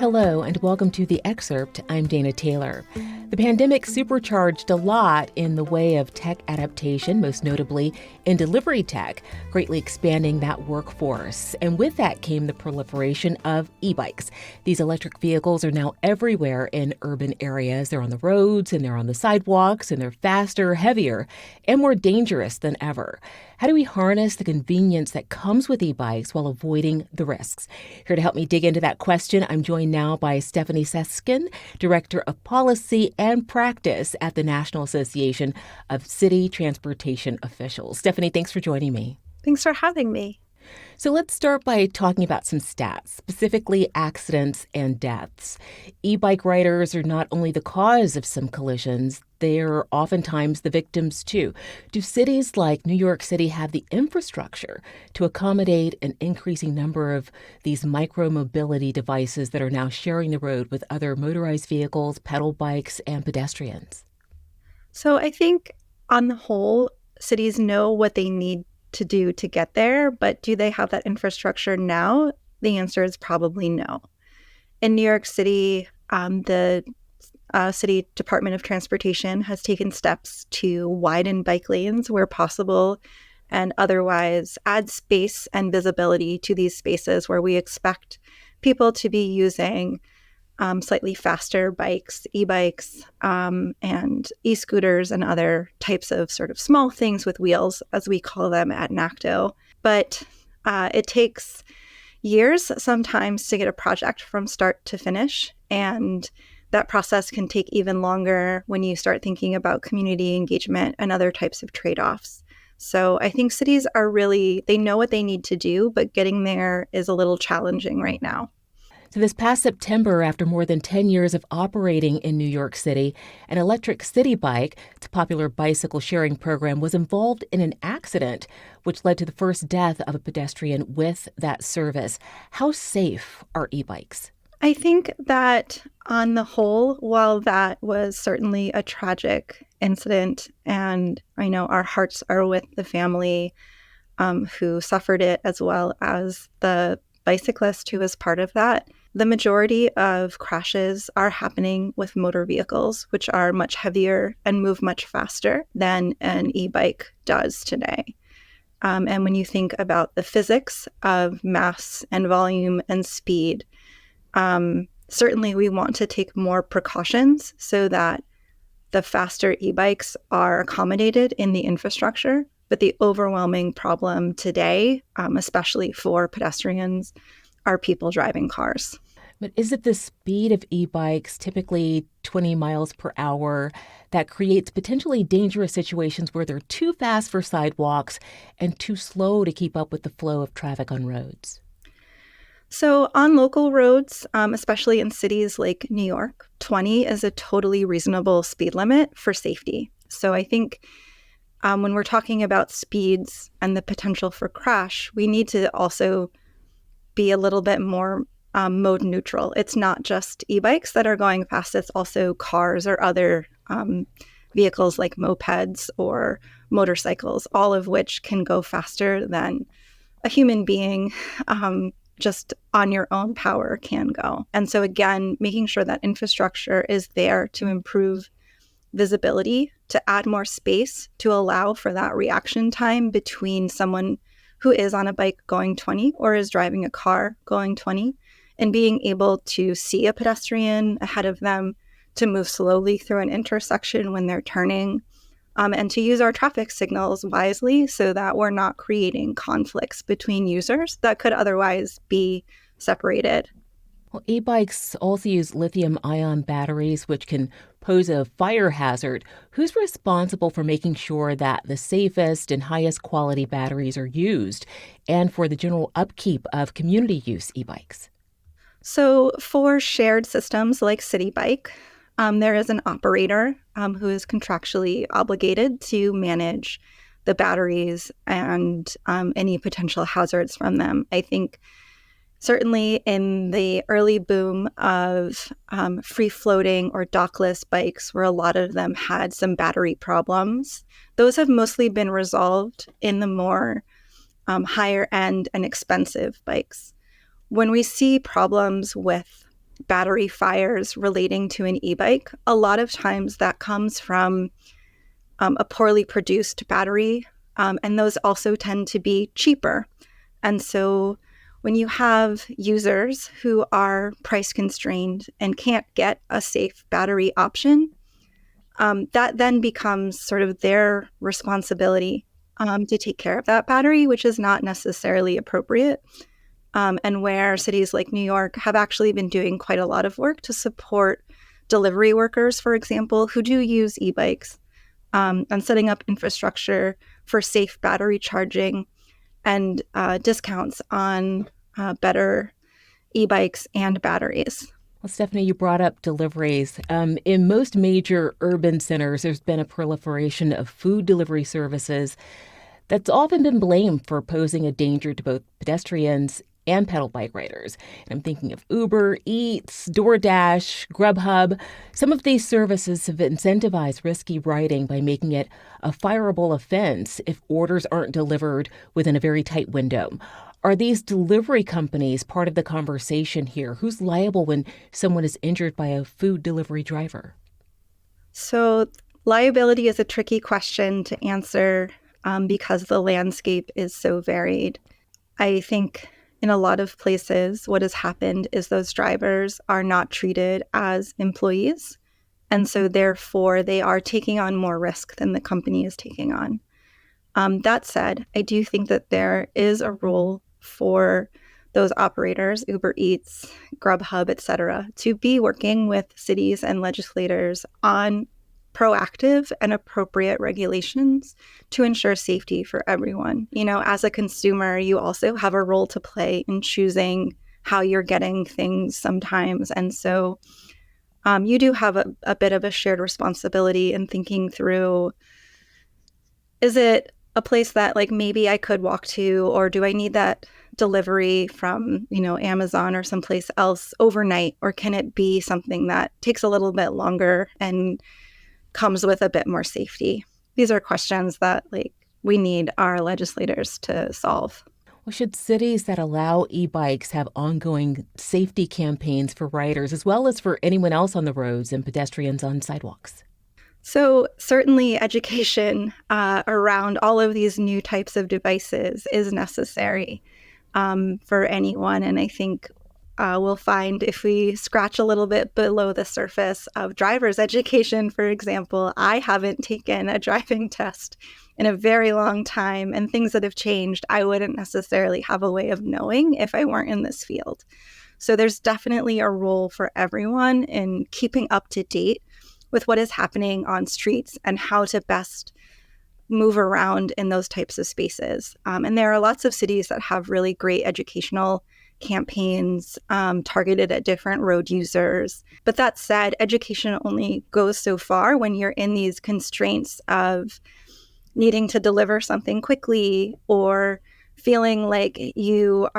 Hello, and welcome to The Excerpt. I'm Dana Taylor. The pandemic supercharged a lot in the way of tech adaptation, most notably in delivery tech, greatly expanding that workforce. And with that came the proliferation of e-bikes. These electric vehicles are now everywhere in urban areas. They're on the roads, and they're on the sidewalks, and they're faster, heavier, and more dangerous than ever. How do we harness the convenience that comes with e-bikes while avoiding the risks? Here to help me dig into that question, I'm joined now by Stefanie Seskin, Director of Policy and Practice at the National Association of City Transportation Officials. Stefanie, thanks for joining me. Thanks for having me. So let's start by talking about some stats, specifically accidents and deaths. E-bike riders are not only the cause of some collisions, they're oftentimes the victims too. Do cities like New York City have the infrastructure to accommodate an increasing number of these micromobility devices that are now sharing the road with other motorized vehicles, pedal bikes, and pedestrians? So I think on the whole, cities know what they need to do to get there, but do they have that infrastructure now? The answer is probably no. In New York City, the City Department of Transportation has taken steps to widen bike lanes where possible and otherwise add space and visibility to these spaces where we expect people to be using slightly faster bikes, e-bikes, and e-scooters and other types of sort of small things with wheels, as we call them at NACTO. But it takes years sometimes to get a project from start to finish. And that process can take even longer when you start thinking about community engagement and other types of trade-offs. So I think cities are they know what they need to do, but getting there is a little challenging right now. So this past September, after more than 10 years of operating in New York City, an electric city bike, its popular bicycle sharing program, was involved in an accident, which led to the first death of a pedestrian with that service. How safe are e-bikes? I think that on the whole, while that was certainly a tragic incident, and I know our hearts are with the family who suffered it, as well as the bicyclist who was part of that, the majority of crashes are happening with motor vehicles, which are much heavier and move much faster than an e-bike does today. And when you think about the physics of mass and volume and speed, certainly we want to take more precautions so that the faster e-bikes are accommodated in the infrastructure. But the overwhelming problem today, especially for pedestrians, are people driving cars. But is it the speed of e-bikes, typically 20 miles per hour, that creates potentially dangerous situations where they're too fast for sidewalks and too slow to keep up with the flow of traffic on roads? So on local roads, especially in cities like New York, 20 is a totally reasonable speed limit for safety. So I think when we're talking about speeds and the potential for crash, we need to also be a little bit more mode neutral. It's not just e-bikes that are going fast, it's also cars or other vehicles like mopeds or motorcycles, all of which can go faster than a human being just on your own power can go. And so again, making sure that infrastructure is there to improve visibility, to add more space, to allow for that reaction time between someone who is on a bike going 20 or is driving a car going 20, and being able to see a pedestrian ahead of them, to move slowly through an intersection when they're turning, and to use our traffic signals wisely so that we're not creating conflicts between users that could otherwise be separated. Well, e-bikes also use lithium-ion batteries, which can pose a fire hazard. Who's responsible for making sure that the safest and highest quality batteries are used, and for the general upkeep of community use e-bikes? So for shared systems like City Bike, there is an operator who is contractually obligated to manage the batteries and any potential hazards from them. I think certainly in the early boom of free-floating or dockless bikes, where a lot of them had some battery problems, those have mostly been resolved in the more higher end and expensive bikes. When we see problems with battery fires relating to an e-bike, a lot of times that comes from a poorly produced battery, and those also tend to be cheaper. And so when you have users who are price constrained and can't get a safe battery option, that then becomes sort of their responsibility to take care of that battery, which is not necessarily appropriate. And where cities like New York have actually been doing quite a lot of work to support delivery workers, for example, who do use e-bikes, and setting up infrastructure for safe battery charging and discounts on better e-bikes and batteries. Well, Stefanie, you brought up deliveries. In most major urban centers, there's been a proliferation of food delivery services that's often been blamed for posing a danger to both pedestrians and pedal bike riders. And I'm thinking of Uber Eats, DoorDash, Grubhub. Some of these services have incentivized risky riding by making it a fireable offense if orders aren't delivered within a very tight window. Are these delivery companies part of the conversation here? Who's liable when someone is injured by a food delivery driver? So liability is a tricky question to answer because the landscape is so varied. I think in a lot of places, what has happened is those drivers are not treated as employees. And so therefore, they are taking on more risk than the company is taking on. That said, I do think that there is a role for those operators, Uber Eats, Grubhub, et cetera, to be working with cities and legislators on proactive and appropriate regulations to ensure safety for everyone. You know, as a consumer, you also have a role to play in choosing how you're getting things sometimes. And so you do have a bit of a shared responsibility in thinking through, is it a place that like maybe I could walk to, or do I need that delivery from, Amazon or someplace else overnight? Or can it be something that takes a little bit longer and comes with a bit more safety? These are questions that we need our legislators to solve. Well, should cities that allow e-bikes have ongoing safety campaigns for riders as well as for anyone else on the roads and pedestrians on sidewalks? So certainly education around all of these new types of devices is necessary for anyone. And I think we'll find if we scratch a little bit below the surface of driver's education, for example, I haven't taken a driving test in a very long time, and things that have changed, I wouldn't necessarily have a way of knowing if I weren't in this field. So there's definitely a role for everyone in keeping up to date with what is happening on streets and how to best move around in those types of spaces. And there are lots of cities that have really great educational campaigns targeted at different road users. But that said, education only goes so far when you're in these constraints of needing to deliver something quickly, or feeling like you're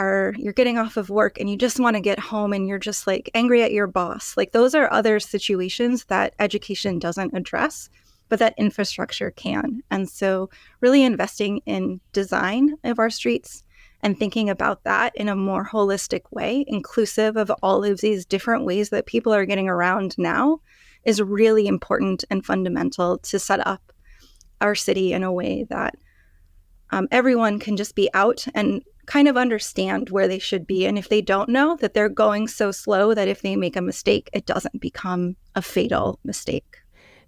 getting off of work and you just want to get home and you're just angry at your boss. Those are other situations that education doesn't address, but that infrastructure can. And so really investing in design of our streets and thinking about that in a more holistic way, inclusive of all of these different ways that people are getting around now, is really important and fundamental to set up our city in a way that everyone can just be out and kind of understand where they should be. And if they don't know, that they're going so slow that if they make a mistake, it doesn't become a fatal mistake.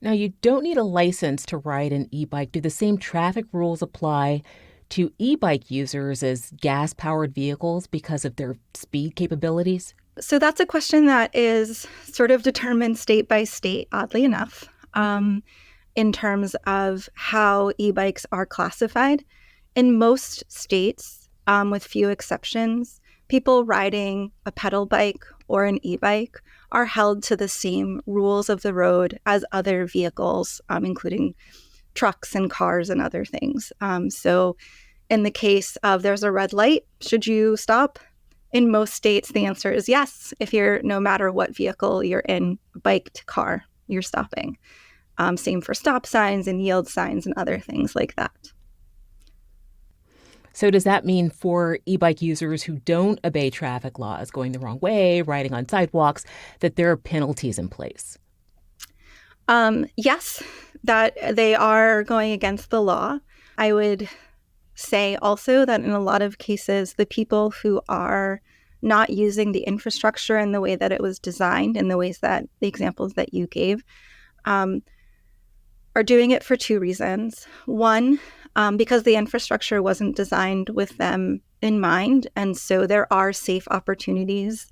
Now, you don't need a license to ride an e-bike. Do the same traffic rules apply to e-bike users as gas-powered vehicles because of their speed capabilities? So that's a question that is sort of determined state by state, oddly enough, in terms of how e-bikes are classified. In most states, with few exceptions, people riding a pedal bike or an e-bike are held to the same rules of the road as other vehicles, including trucks and cars and other things. So in the case of there's a red light, should you stop? In most states, the answer is yes. If you're, no matter what vehicle you're in, bike to car, you're stopping. Same for stop signs and yield signs and other things like that. So does that mean for e-bike users who don't obey traffic laws, going the wrong way, riding on sidewalks, that there are penalties in place? Yes, that they are going against the law. I would say also that in a lot of cases, the people who are not using the infrastructure in the way that it was designed, in the ways that the examples that you gave, um, are doing it for two reasons. One, because the infrastructure wasn't designed with them in mind. And so there are safe opportunities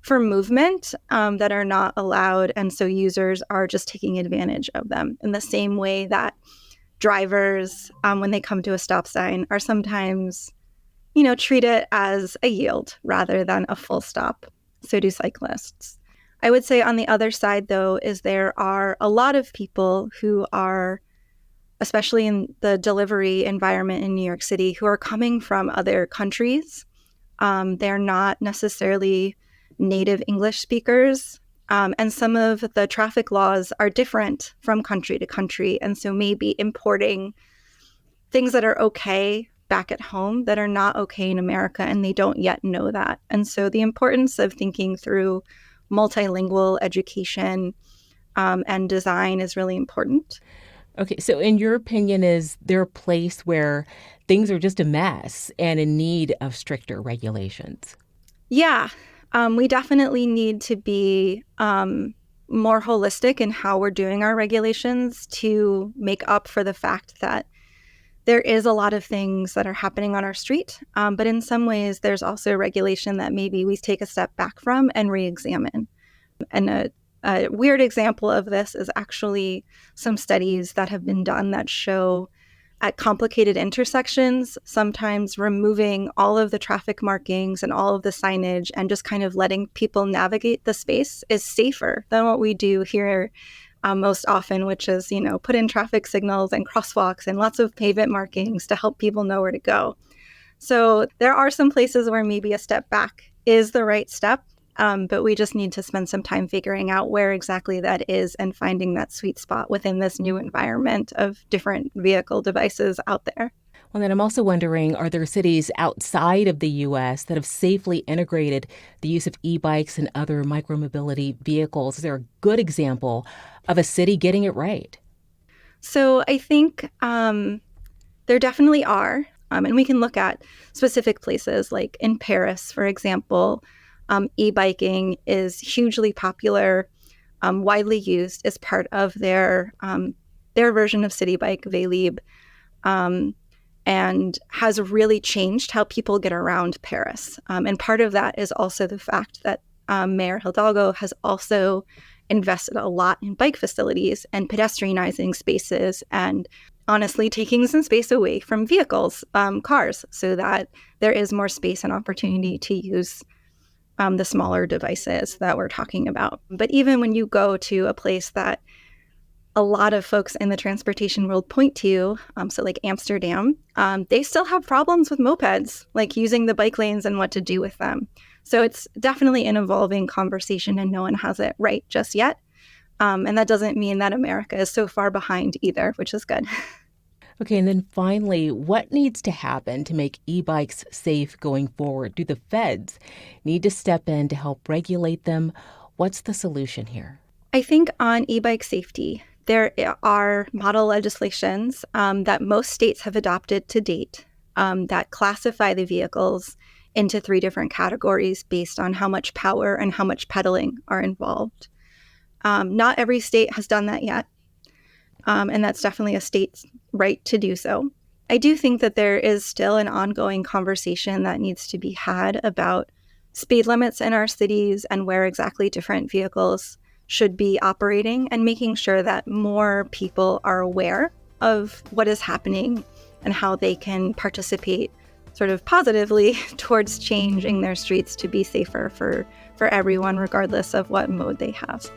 for movement that are not allowed. And so users are just taking advantage of them in the same way that drivers, when they come to a stop sign, are sometimes, treat it as a yield rather than a full stop. So do cyclists. I would say on the other side, though, is there are a lot of people who are, especially in the delivery environment in New York City, who are coming from other countries. They're not necessarily native English speakers. And some of the traffic laws are different from country to country. And so maybe importing things that are okay back at home that are not okay in America, and they don't yet know that. And so the importance of thinking through multilingual education and design is really important. Okay, so in your opinion, is there a place where things are just a mess and in need of stricter regulations? Yeah, we definitely need to be more holistic in how we're doing our regulations to make up for the fact that there is a lot of things that are happening on our street. But in some ways, there's also regulation that maybe we take a step back from and re-examine. And a weird example of this is actually some studies that have been done that show at complicated intersections, sometimes removing all of the traffic markings and all of the signage and just kind of letting people navigate the space is safer than what we do here most often, which is, put in traffic signals and crosswalks and lots of pavement markings to help people know where to go. So there are some places where maybe a step back is the right step. But we just need to spend some time figuring out where exactly that is and finding that sweet spot within this new environment of different vehicle devices out there. Well, then I'm also wondering, are there cities outside of the U.S. that have safely integrated the use of e-bikes and other micromobility vehicles? Is there a good example of a city getting it right? So I think there definitely are. And we can look at specific places like in Paris, for example. E-biking is hugely popular, widely used as part of their version of City Bike, Vélib, and has really changed how people get around Paris. And part of that is also the fact that Mayor Hidalgo has also invested a lot in bike facilities and pedestrianizing spaces and honestly taking some space away from vehicles, cars, so that there is more space and opportunity to use the smaller devices that we're talking about. But even when you go to a place that a lot of folks in the transportation world point to, so like Amsterdam, they still have problems with mopeds, like using the bike lanes and what to do with them. So it's definitely an evolving conversation and no one has it right just yet. And that doesn't mean that America is so far behind either, which is good. Okay, and then finally, what needs to happen to make e-bikes safe going forward? Do the feds need to step in to help regulate them? What's the solution here? I think on e-bike safety, there are model legislations that most states have adopted to date that classify the vehicles into 3 different categories based on how much power and how much pedaling are involved. Not every state has done that yet. And that's definitely a state's right to do so. I do think that there is still an ongoing conversation that needs to be had about speed limits in our cities and where exactly different vehicles should be operating, and making sure that more people are aware of what is happening and how they can participate sort of positively towards changing their streets to be safer for everyone, regardless of what mode they have.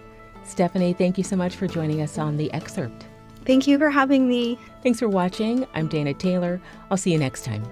Stefanie, thank you so much for joining us on The Excerpt. Thank you for having me. Thanks for watching. I'm Dana Taylor. I'll see you next time.